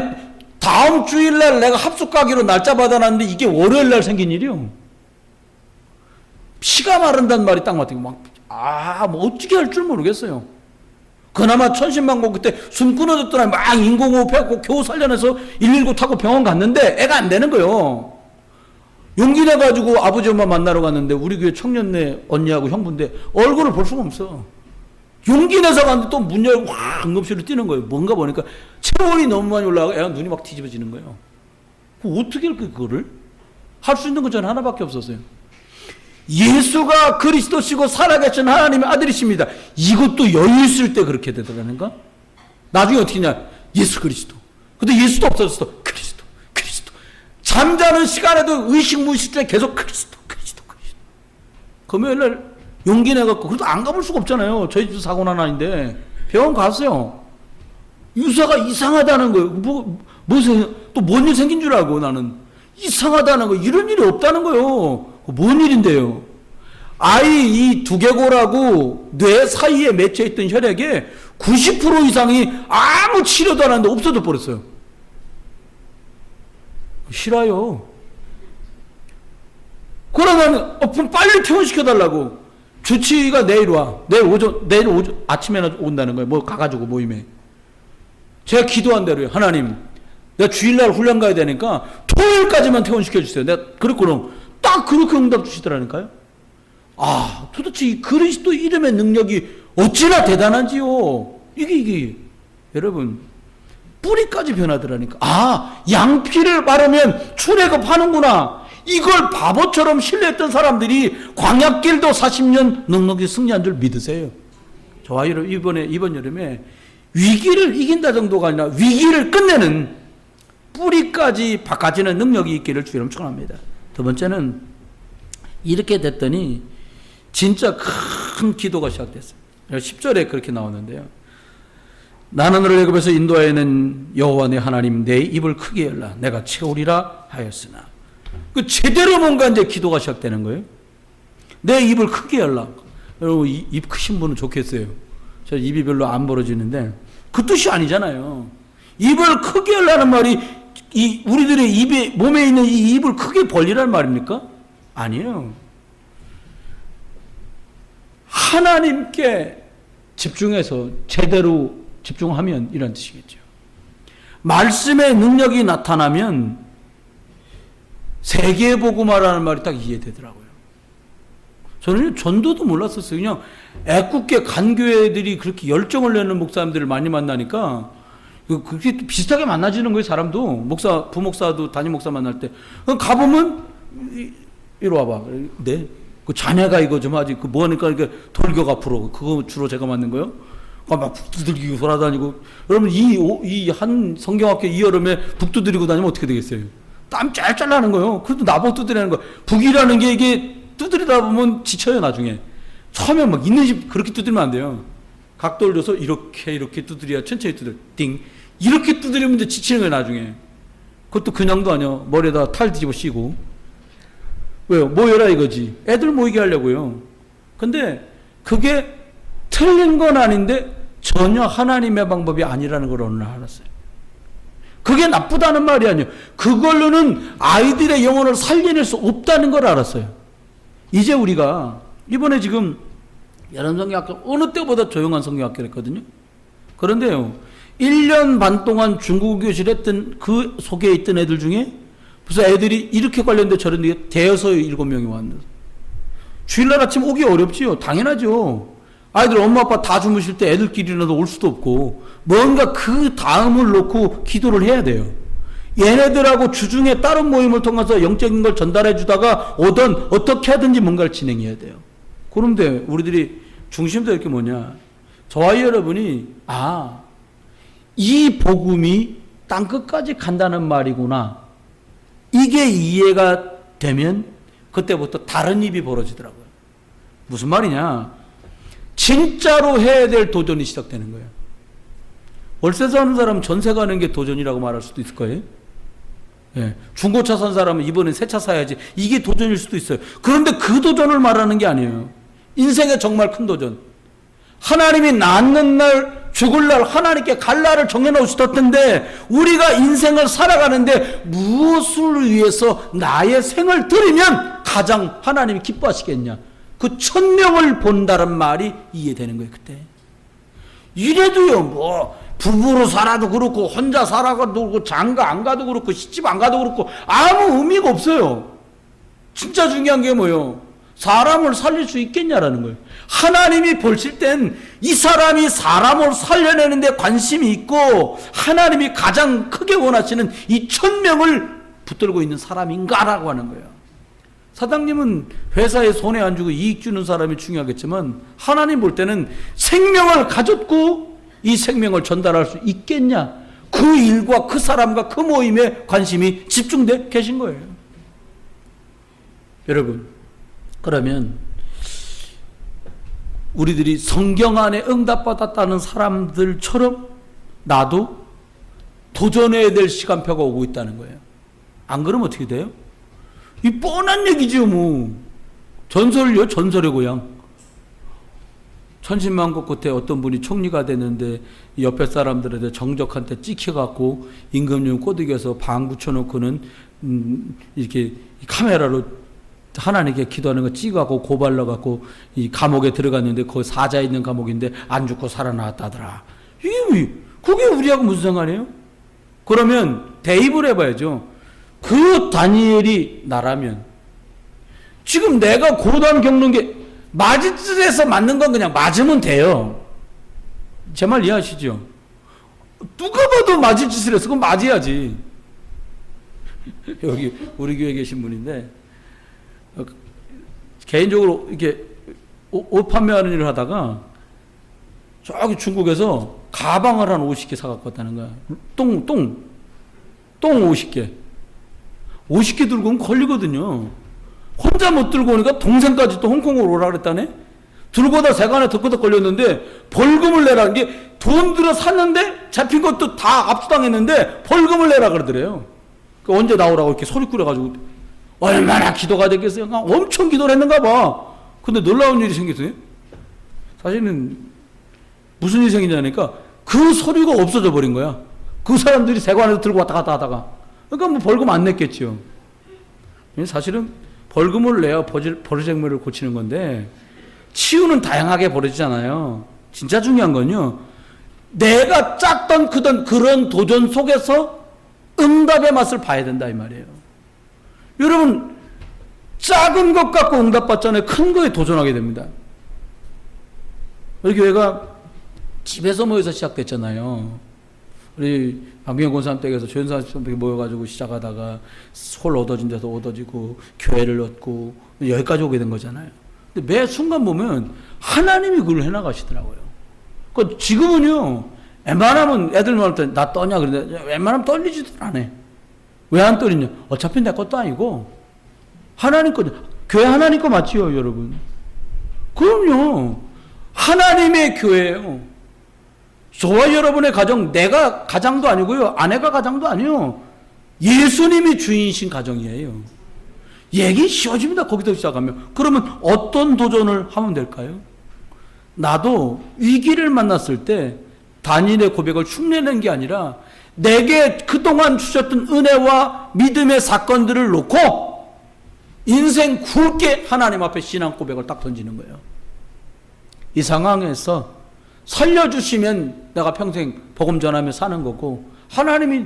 다음 주일날 내가 합숙 가기로 날짜 받아놨는데 이게 월요일날 생긴 일이요. 피가 마른다는 말이 딱 맞대요. 뭐 어떻게 할 줄 모르겠어요. 그나마 천신만고 그때 숨 끊어졌더니 막 인공호흡 해갖고 겨우 살려내서 119 타고 병원 갔는데 애가 안 되는 거예요. 용기 내가지고 아버지 엄마 만나러 갔는데 우리 교회 청년네 언니하고 형부인데 얼굴을 볼 수가 없어. 용기 내서 갔는데 또 문 열고 확 응급실로 뛰는 거예요. 뭔가 보니까 체온이 너무 많이 올라가고 애가 눈이 막 뒤집어지는 거예요. 어떻게 할까 그거를? 할 수 있는 건 저는 하나밖에 없었어요. 예수가 그리스도시고 살아계신 하나님의 아들이십니다. 이것도 여유 있을 때 그렇게 되더라는가? 나중에 어떻게 했냐? 예수 그리스도. 근데 예수도 없어졌어. 그리스도. 잠자는 시간에도 의식 무의식 중에 계속 그리스도. 금요일날 용기 내갖고, 그래도 안 가볼 수가 없잖아요. 저희 집도 사고난 아닌데 병원 갔어요. 유사가 이상하다는 거예요. 또 뭔 일 생긴 줄 알고 나는 이상하다는 거, 이런 일이 없다는 거예요. 뭔 일인데요? 아이 이 두개골하고 뇌 사이에 맺혀있던 혈액의 90% 이상이 아무 치료도 안 하는데 없어져 버렸어요. 싫어요. 그러면 빨리 퇴원시켜달라고. 주치의가 내일 와. 내일 오전 아침에나 온다는 거예요. 뭐 가가지고 모임에. 제가 기도한 대로요. 하나님, 내가 주일날 훈련 가야 되니까 토요일까지만 퇴원시켜주세요. 내가 그랬거든. 딱 그렇게 응답 주시더라니까요. 아, 도대체 이 그리스도 이름의 능력이 어찌나 대단한지요. 이게 여러분 뿌리까지 변하더라니까. 아, 양피를 바르면 출애굽하는구나. 이걸 바보처럼 신뢰했던 사람들이 광야길도 40년 넉넉히 승리한 줄 믿으세요. 저와 이번 여름에 위기를 이긴다 정도가 아니라 위기를 끝내는 뿌리까지 바꿔지는 능력이 있기를 주님 축원합니다. 두 번째는 이렇게 됐더니 진짜 큰 기도가 시작됐어요. 10절에 그렇게 나오는데요. 나는 너를 애굽에서 인도하여낸 여호와 내 하나님, 내 입을 크게 열라 내가 채우리라 하였으나. 그 제대로 뭔가 이제 기도가 시작되는 거예요. 내 입을 크게 열라. 여러분 입 크신 분은 좋겠어요. 저 입이 별로 안 벌어지는데 그 뜻이 아니잖아요. 입을 크게 열라는 말이 우리들의 입에 몸에 있는 이 입을 크게 벌리라는 말입니까? 아니에요. 하나님께 집중해서 제대로 집중하면 이런 뜻이겠죠. 말씀의 능력이 나타나면 세계복음화라는 말이 딱 이해되더라고요. 저는 전도도 몰랐었어요. 그냥 애꿎게 간교회들이 그렇게 열정을 내는 목사님들을 많이 만나니까 그렇게 비슷하게 만나지는 거예요. 사람도 부목사도 담임 목사 만날 때 가보면 이리 와봐. 네. 그 자네가 이거 좀 하지. 그 뭐하니까 이렇게 돌격 앞으로 그거 주로 제가 만든 거요. 막 북두들기고 돌아다니고. 여러분 이 한 성경학교 이 여름에 북 두드리고 다니면 어떻게 되겠어요? 땀 짤짤 나는 거예요. 그래도 나보고 두드리는 거. 북이라는 게 이게 두드리다 보면 지쳐요 나중에. 처음에 막 있는 집 그렇게 두드리면 안 돼요. 각도를 줘서 이렇게 두드려야 천천히 두드려. 띵. 이렇게 두드리면 이제 지치는 거예요 나중에. 그것도 그냥도 아니야. 머리에다 탈 뒤집어 씌고. 왜요? 모여라 이거지. 애들 모이게 하려고요. 근데 그게 틀린 건 아닌데 전혀 하나님의 방법이 아니라는 걸 오늘 알았어요. 그게 나쁘다는 말이 아니에요. 그걸로는 아이들의 영혼을 살려낼 수 없다는 걸 알았어요. 이제 우리가 이번에 지금 여름 성경학교 어느 때보다 조용한 성경학교를 했거든요. 그런데요 1년 반 동안 중국어 교실 했던 그 속에 있던 애들 중에 그래서 애들이 이렇게 관련돼 저런데 대여섯 7명이 왔는데 주일날 아침 오기 어렵지요. 당연하죠. 아이들 엄마 아빠 다 주무실 때 애들끼리라도 올 수도 없고 뭔가 그 다음을 놓고 기도를 해야 돼요. 얘네들하고 주중에 다른 모임을 통해서 영적인 걸 전달해 주다가 오던 어떻게 하든지 뭔가를 진행해야 돼요. 그런데 우리들이 중심도 이렇게 뭐냐, 저와 여러분이 이 복음이 땅끝까지 간다는 말이구나, 이게 이해가 되면 그때부터 다른 일이 벌어지더라고요. 무슨 말이냐, 진짜로 해야 될 도전이 시작되는 거예요. 월세 사는 사람은 전세 가는 게 도전이라고 말할 수도 있을 거예요. 예. 중고차 산 사람은 이번엔 새 차 사야지, 이게 도전일 수도 있어요. 그런데 그 도전을 말하는 게 아니에요. 인생의 정말 큰 도전. 하나님이 낳는 날 죽을 날 하나님께 갈 날을 정해놓으셨을 텐데 우리가 인생을 살아가는데 무엇을 위해서 나의 생을 드리면 가장 하나님이 기뻐하시겠냐, 그 1000명을 본다는 말이 이해되는 거예요. 그때 이래도요, 뭐 부부로 살아도 그렇고 혼자 살아도 그렇고 장가 안 가도 그렇고 시집 안 가도 그렇고 아무 의미가 없어요. 진짜 중요한 게 뭐예요? 사람을 살릴 수 있겠냐라는 거예요. 하나님이 보실 땐 이 사람이 사람을 살려내는데 관심이 있고 하나님이 가장 크게 원하시는 이 1000명을 붙들고 있는 사람인가라고 하는 거예요. 사장님은 회사에 손해 안 주고 이익 주는 사람이 중요하겠지만 하나님 볼 때는 생명을 가졌고 이 생명을 전달할 수 있겠냐, 그 일과 그 사람과 그 모임에 관심이 집중돼 계신 거예요. 여러분, 그러면 우리들이 성경 안에 응답받았다는 사람들처럼 나도 도전해야 될 시간표가 오고 있다는 거예요. 안 그러면 어떻게 돼요? 이 뻔한 얘기죠. 뭐 전설이요, 전설의 고향. 천신만고 끝에 어떤 분이 총리가 됐는데 옆에 사람들한테 정적한테 찍혀갖고 임금님 꼬드겨서 방 붙여놓고는 이렇게 카메라로 하나님께 기도하는 거 찍어갖고 고발러갖고 이 감옥에 들어갔는데 거기 사자 있는 감옥인데 안 죽고 살아나왔다더라. 이게 그게 우리하고 무슨 상관이에요? 그러면 대입을 해봐야죠. 그 다니엘이 나라면 지금 내가 고난 겪는 게 맞이뜰에서 맞는 건 그냥 맞으면 돼요. 제 말 이해하시죠? 누가 봐도 맞을 짓을 해서 그건 맞아야지. 여기 우리 교회에 계신 분인데 개인적으로 이렇게 옷 판매하는 일을 하다가 저기 중국에서 가방을 한 50개 사갖고 왔다는 거야. 똥 50개. 50개 들고 오면 걸리거든요. 혼자 못 들고 오니까 동생까지 또 홍콩으로 오라 그랬다네? 들고 오다 세간에 덕커덕 걸렸는데 벌금을 내라. 이게 돈 들어 샀는데 잡힌 것도 다 압수당했는데 벌금을 내라 그러더래요. 언제 나오라고 이렇게 소리 꾸려가지고 얼마나 기도가 됐겠어요. 엄청 기도를 했는가 봐. 근데 놀라운 일이 생겼어요. 사실은 무슨 일이 생기냐니까 그 서류가 없어져 버린 거야. 그 사람들이 세관에서 들고 왔다 갔다 하다가. 그러니까 뭐 벌금 안 냈겠죠. 사실은 벌금을 내야 버르장머리를 고치는 건데 치유는 다양하게 벌어지잖아요. 진짜 중요한 건요. 내가 짰던 크던 그런 도전 속에서 응답의 맛을 봐야 된다 이 말이에요. 여러분 작은 것 갖고 응답 받잖아요. 큰 거에 도전하게 됩니다. 우리 교회가 집에서 모여서 시작됐잖아요. 우리 박명현 권사님 댁에서 조연사 선배가 모여가지고 시작하다가 홀 얻어진 데서 얻어지고 교회를 얻고 여기까지 오게 된 거잖아요. 근데 매 순간 보면 하나님이 그걸 해나가시더라고요. 그 지금은요 웬만하면 애들 말할 때 나 떠냐 그러는데 웬만하면 떨리지도 않아. 왜 안 떨리냐? 어차피 내 것도 아니고 하나님 거. 교회 하나님 거 맞지요 여러분? 그럼요. 하나님의 교회예요. 저와 여러분의 가정, 내가 가장도 아니고요. 아내가 가장도 아니요. 예수님이 주인이신 가정이에요. 얘기 쉬워집니다. 거기서 시작하면. 그러면 어떤 도전을 하면 될까요? 나도 위기를 만났을 때 다니엘의 고백을 흉내낸 게 아니라 내게 그동안 주셨던 은혜와 믿음의 사건들을 놓고 인생 굵게 하나님 앞에 신앙 고백을 딱 던지는 거예요. 이 상황에서 살려주시면 내가 평생 복음 전하며 사는 거고 하나님이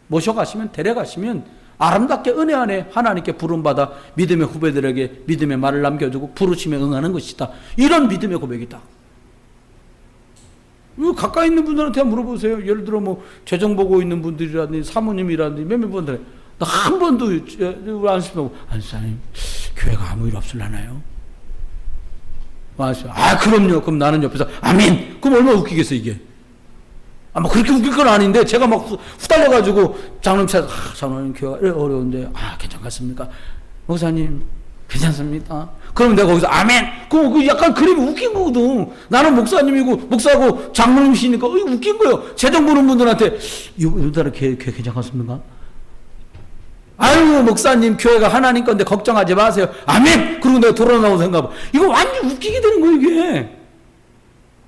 모셔가시면 데려가시면 아름답게 은혜 안에 하나님께 부름받아 믿음의 후배들에게 믿음의 말을 남겨두고 부르시며 응하는 것이다. 이런 믿음의 고백이다. 가까이 있는 분들한테 물어보세요. 예를 들어 뭐 재정 보고 있는 분들이라든지 사모님이라든지 몇몇 분들 나 한 번도 안 쓰고 안사님 교회가 아무 일 없을라나요? 아 그럼요. 그럼 나는 옆에서 아멘. 그럼 얼마나 웃기겠어 이게. 뭐 그렇게 웃길 건 아닌데 제가 막 후달려가지고 장로님 찾아서 장로님 교회가 어려운데 괜찮겠습니까? 목사님 괜찮습니다. 그럼 내가 거기서 아멘. 그럼 약간 그림이 웃긴 거거든. 나는 목사님이고 목사고 장로님이시니까 웃긴 거예요. 재정 보는 분들한테 이분들은 교회 괜찮겠습니까? 아유 목사님 교회가 하나님 건데 걱정하지 마세요. 아멘. 그리고 내가 돌아나오고 생각해봐. 이거 완전 웃기게 되는 거예요 이게.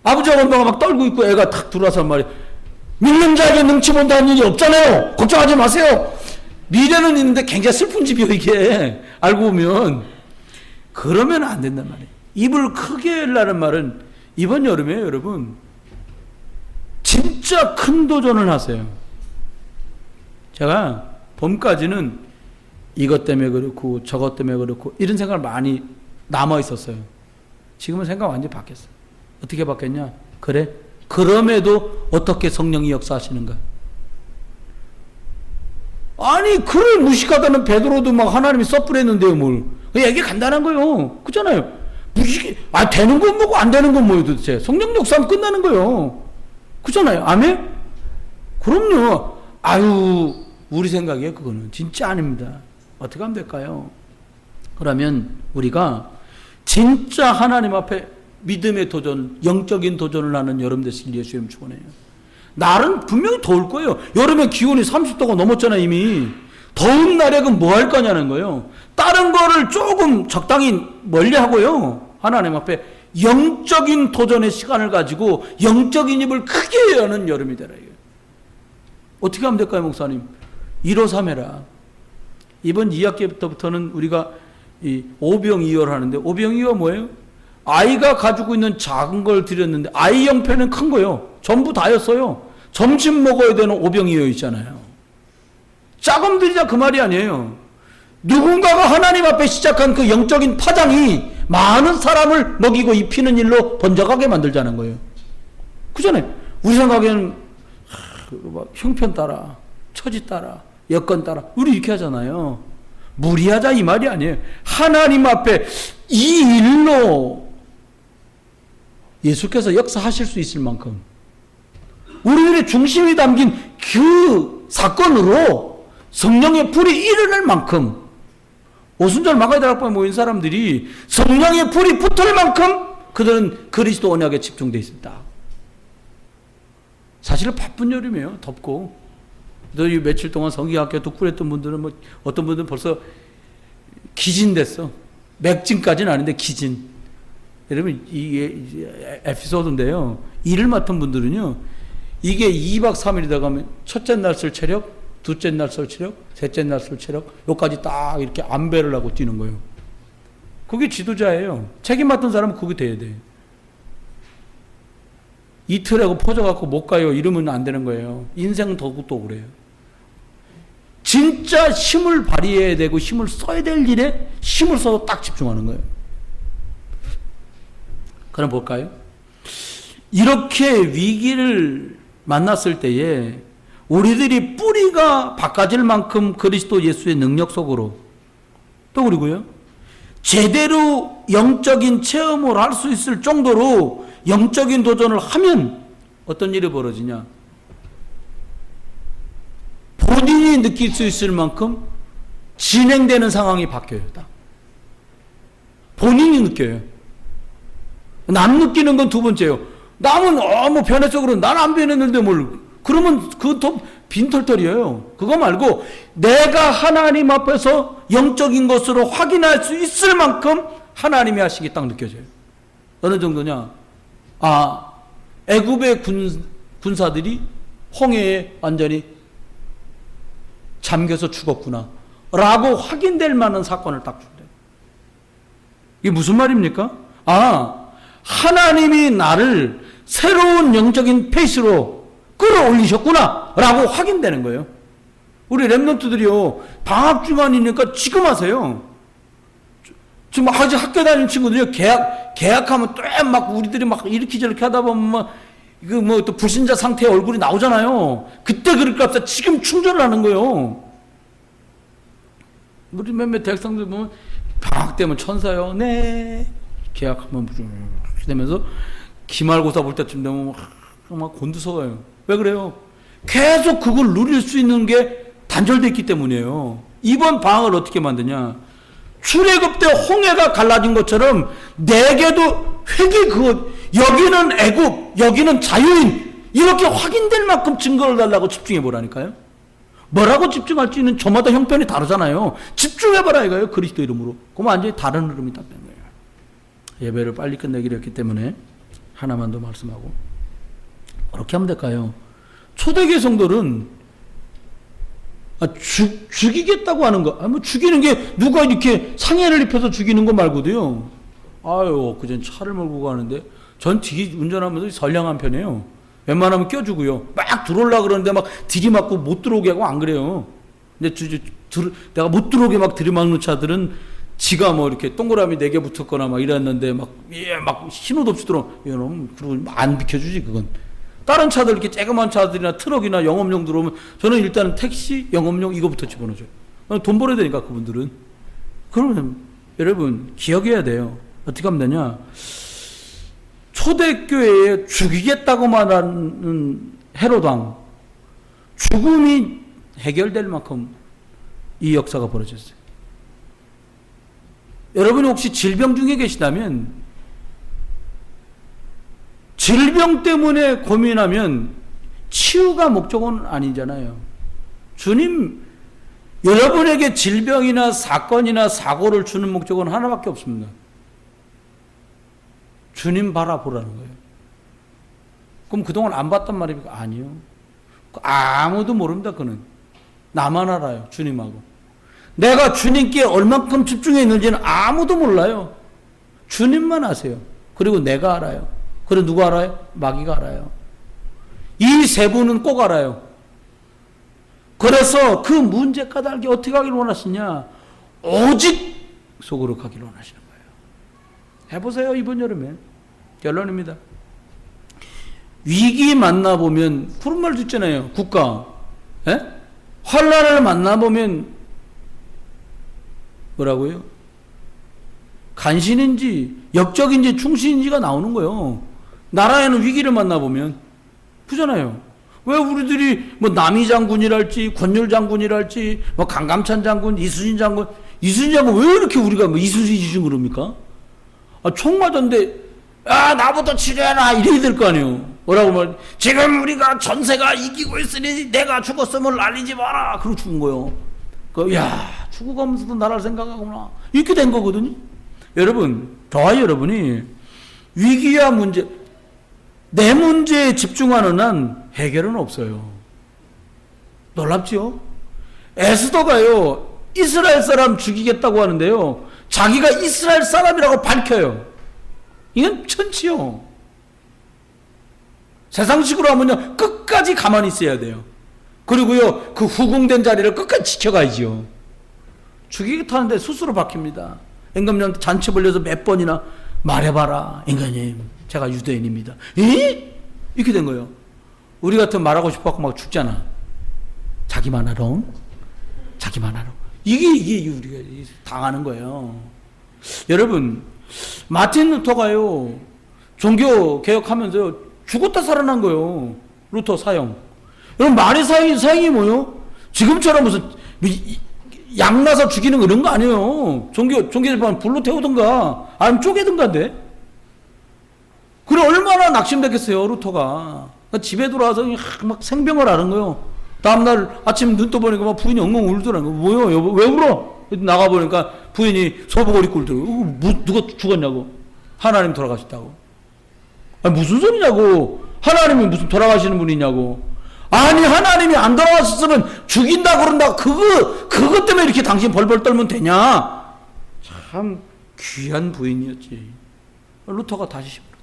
아버지와 엄마가 막 떨고 있고 애가 탁 들어와서 말이야. 믿는 자에게 능치 못하는 일이 없잖아요. 걱정하지 마세요. 미래는 있는데 굉장히 슬픈 집이요 이게. 알고 보면 그러면 안 된단 말이에요. 입을 크게 열라는 말은 이번 여름에 여러분 진짜 큰 도전을 하세요. 제가 봄까지는 이것 때문에 그렇고 저것 때문에 그렇고 이런 생각을 많이 남아 있었어요. 지금은 생각 완전히 바뀌었어요. 어떻게 바뀌었냐? 그래? 그럼에도 어떻게 성령이 역사하시는가? 아니 그를 무식하다는 베드로도 막 하나님이 섣부렸는데요 뭘. 얘기 간단한 거예요. 그렇잖아요. 되는 건 뭐고 안 되는 건 뭐예요 도대체. 성령 역사하면 끝나는 거예요. 그렇잖아요. 아멘? 그럼요. 아유 우리 생각이에요 그거는. 진짜 아닙니다. 어떻게 하면 될까요? 그러면 우리가 진짜 하나님 앞에 믿음의 도전, 영적인 도전을 하는 여름 되시길 예수님 축원해요. 날은 분명히 더울 거예요. 여름에 기온이 30도가 넘었잖아요 이미. 더운 날에 그럼 뭐 할 거냐는 거예요. 다른 거를 조금 적당히 멀리하고요. 하나님 앞에 영적인 도전의 시간을 가지고 영적인 입을 크게 여는 여름이 되라. 어떻게 하면 될까요 목사님? 1호 3회라. 이번 2학기부터는 우리가 이 오병이어를 하는데 오병이어 뭐예요? 아이가 가지고 있는 작은 걸 드렸는데 아이 형편은 큰 거예요. 전부 다였어요. 점심 먹어야 되는 오병이어 있잖아요. 짜금 들이자 그 말이 아니에요. 누군가가 하나님 앞에 시작한 그 영적인 파장이 많은 사람을 먹이고 입히는 일로 번져가게 만들자는 거예요. 그잖아요. 우리 생각에는 형편 따라, 처지 따라, 여건 따라 우리 이렇게 하잖아요. 무리하자 이 말이 아니에요. 하나님 앞에 이 일로 예수께서 역사하실 수 있을 만큼 우리들의 중심이 담긴 그 사건으로 성령의 불이 일어날 만큼 오순절 마가다락방에 모인 사람들이 성령의 불이 붙을 만큼 그들은 그리스도 언약에 집중되어 있습니다. 사실은 바쁜 여름이에요. 덥고. 너희 며칠 동안 성기학교 독불했던 분들은 뭐 어떤 분들은 벌써 기진됐어. 맥진까지는 아닌데 기진. 여러분 이게 에피소드인데요. 일을 맡은 분들은요. 이게 2박 3일이다 가면 첫째 날 쓸 체력, 둘째 날 쓸 체력, 셋째 날 쓸 체력, 여기까지 딱 이렇게 안배를 하고 뛰는 거예요. 그게 지도자예요. 책임 맡은 사람은 그게 돼야 돼. 이틀하고 퍼져갖고 못 가요. 이러면 안 되는 거예요. 인생은 더욱더 그래요. 진짜 힘을 발휘해야 되고 힘을 써야 될 일에 힘을 써서 딱 집중하는 거예요. 그럼 볼까요? 이렇게 위기를 만났을 때에 우리들이 뿌리가 바꿔질 만큼 그리스도 예수의 능력 속으로 또 그리고요. 제대로 영적인 체험을 할 수 있을 정도로 영적인 도전을 하면 어떤 일이 벌어지냐? 본인이 느낄 수 있을 만큼 진행되는 상황이 바뀌어요. 본인이 느껴요. 남 느끼는 건 두 번째예요. 남은 너무 변해적으로 난 안 변했는데 뭘 그러면 그건 빈털털이에요. 그거 말고 내가 하나님 앞에서 영적인 것으로 확인할 수 있을 만큼 하나님이 하신 게 딱 느껴져요. 어느 정도냐? 아, 애굽의 군사들이 홍해에 완전히 잠겨서 죽었구나 라고 확인될 만한 사건을 딱 준대요. 이게 무슨 말입니까? 아, 하나님이 나를 새로운 영적인 페이스로 끌어올리셨구나 라고 확인되는 거예요. 우리 랩런트들이요, 방학 주간이니까 지금 하세요. 지금 아직 학교 다니는 친구들이요, 계약하면 또 막 우리들이 막 이렇게 저렇게 하다 보면 막 이거 뭐 또 불신자 상태의 얼굴이 나오잖아요. 그때 그럴 것 같아. 지금 충전을 하는 거예요. 우리 몇몇 대학생들 보면 방학 때면 천사요. 네. 계약하면 이렇게 되면서 기말고사 볼 때쯤 되면 막 곤두서가요. 왜 그래요? 계속 그걸 누릴 수 있는 게 단절되어 있기 때문이에요. 이번 방학을 어떻게 만드냐? 출애굽 때 홍해가 갈라진 것처럼 내게도 회개 그것, 여기는 애국, 여기는 자유인, 이렇게 확인될 만큼 증거를 달라고 집중해 보라니까요. 뭐라고 집중할지는 저마다 형편이 다르잖아요. 집중해봐라 이거예요. 그리스도 이름으로. 그럼 완전히 다른 흐름이 딱 되는 거예요. 예배를 빨리 끝내기로 했기 때문에 하나만 더 말씀하고. 어떻게 하면 될까요? 초대교회 성도는 죽이겠다고 하는 거, 뭐 죽이는 게 누가 이렇게 상해를 입혀서 죽이는 거 말고도요. 아유, 그전 차를 몰고 가는데 전 뒤 운전하면서 선량한 편이에요. 웬만하면 껴주고요. 막 들어오려고 그러는데 막 들이맞고 못 들어오게 하고 안 그래요. 근데 내가 못 들어오게 막 들이막는 차들은 지가 뭐 이렇게 동그라미 4개 붙었거나 막 이랬는데 막 신호도 없이 들어. 그럼 안 비켜주지 그건. 다른 차들 이렇게 조그만 차들이나 트럭이나 영업용 들어오면 저는 일단은 택시, 영업용 이거부터 집어넣어줘요. 돈 벌어야 되니까 그분들은. 그러면 여러분 기억해야 돼요. 어떻게 하면 되냐? 초대교회에 죽이겠다고 말하는 헤롯왕 죽음이 해결될 만큼 이 역사가 벌어졌어요. 여러분이 혹시 질병 중에 계시다면 질병 때문에 고민하면 치유가 목적은 아니잖아요. 주님, 여러분에게 질병이나 사건이나 사고를 주는 목적은 하나밖에 없습니다. 주님 바라보라는 거예요. 그럼 그동안 안 봤단 말입니까? 아니요. 아무도 모릅니다. 그는. 나만 알아요. 주님하고. 내가 주님께 얼만큼 집중해 있는지는 아무도 몰라요. 주님만 아세요. 그리고 내가 알아요. 그리고 누가 알아요? 마귀가 알아요. 이 세 분은 꼭 알아요. 그래서 그 문제 까닭이 어떻게 하기를 원하시냐? 오직 속으로 가기를 원하시는 거예요. 해보세요. 이번 여름에. 결론입니다. 위기 만나보면 그런 말 듣잖아요. 국가. 에? 환란을 만나보면 뭐라고요? 간신인지 역적인지 충신인지가 나오는 거예요. 나라에는 위기를 만나보면 그잖아요. 왜 우리들이 뭐 남이 장군이랄지 권율 장군이랄지 뭐 강감찬 장군, 이순신 장군 왜 이렇게 우리가 뭐 이순신 그럽니까? 총 맞았는데 나부터 치료해라 이래야 될 거 아니에요. 뭐라고 말? 지금 우리가 전세가 이기고 있으니 내가 죽었으면 날리지 마라. 그러고 죽은 거예요. 죽어가면서도 나라를 생각하구나. 이렇게 된 거거든요. 여러분, 저와 여러분이 위기와 문제, 내 문제에 집중하는 한 해결은 없어요. 놀랍죠? 에스더가요, 이스라엘 사람 죽이겠다고 하는데요, 자기가 이스라엘 사람이라고 밝혀요. 이건 천치요. 세상식으로 하면요, 끝까지 가만히 있어야 돼요. 그리고요, 그 후궁된 자리를 끝까지 지켜가야지요. 죽이겠다는데 스스로 박힙니다. 임금님한테 잔치 벌려서 몇 번이나 말해봐라. 임금님, 제가 유대인입니다. 이렇게 된 거예요. 우리 같은 말하고 싶어갖고 막 죽잖아. 자기만 알아. 자기만 알아. 이게 우리가 당하는 거예요. 여러분, 마틴 루터가요, 종교 개혁하면서 죽었다 살아난 거예요. 루터 사형. 여러분, 말의 사형이 뭐요? 지금처럼 무슨 양나서 죽이는 이런 거 아니에요. 종교재판 불로 태우든가 아니면 쪼개든가인데. 그래 얼마나 낙심됐겠어요, 루터가. 집에 돌아와서 막 생병을 앓은 거예요. 다음날 아침 눈 떠보니까 막 부인이 엉엉 울더라고요. 뭐요, 여보, 왜 울어? 나가보니까 부인이 소복을 입고 울더라고요. 누가 죽었냐고. 하나님 돌아가셨다고. 무슨 소리냐고. 하나님이 무슨 돌아가시는 분이냐고. 아니, 하나님이 안 돌아가셨으면 죽인다 그런다. 그것 때문에 이렇게 당신 벌벌 떨면 되냐? 참 귀한 부인이었지. 루터가 다시 시부르다.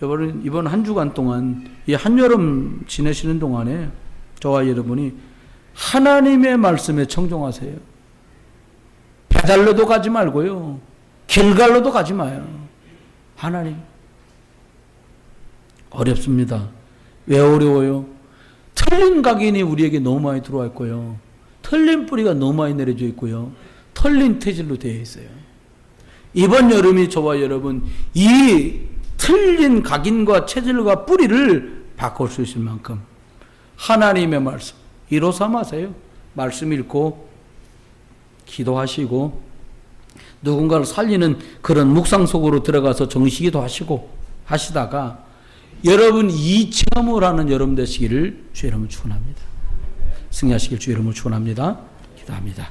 여러분, 이번 한 주간 동안, 이 한여름 지내시는 동안에 저와 여러분이 하나님의 말씀에 청종하세요. 배달로도 가지 말고요. 길갈로도 가지 마요. 하나님. 어렵습니다. 왜 어려워요? 틀린 각인이 우리에게 너무 많이 들어와 있고요. 틀린 뿌리가 너무 많이 내려져 있고요. 틀린 태질로 되어 있어요. 이번 여름이 저와 여러분 이 틀린 각인과 체질과 뿌리를 바꿀 수 있을 만큼 하나님의 말씀 이로 삼아세요. 말씀 읽고 기도하시고 누군가를 살리는 그런 묵상 속으로 들어가서 정식기도 하시고 하시다가 여러분 이 체험을 하는 여러분 되시기를 주 이름으로 축원합니다. 승리하시길 주 이름으로 축원합니다. 기도합니다.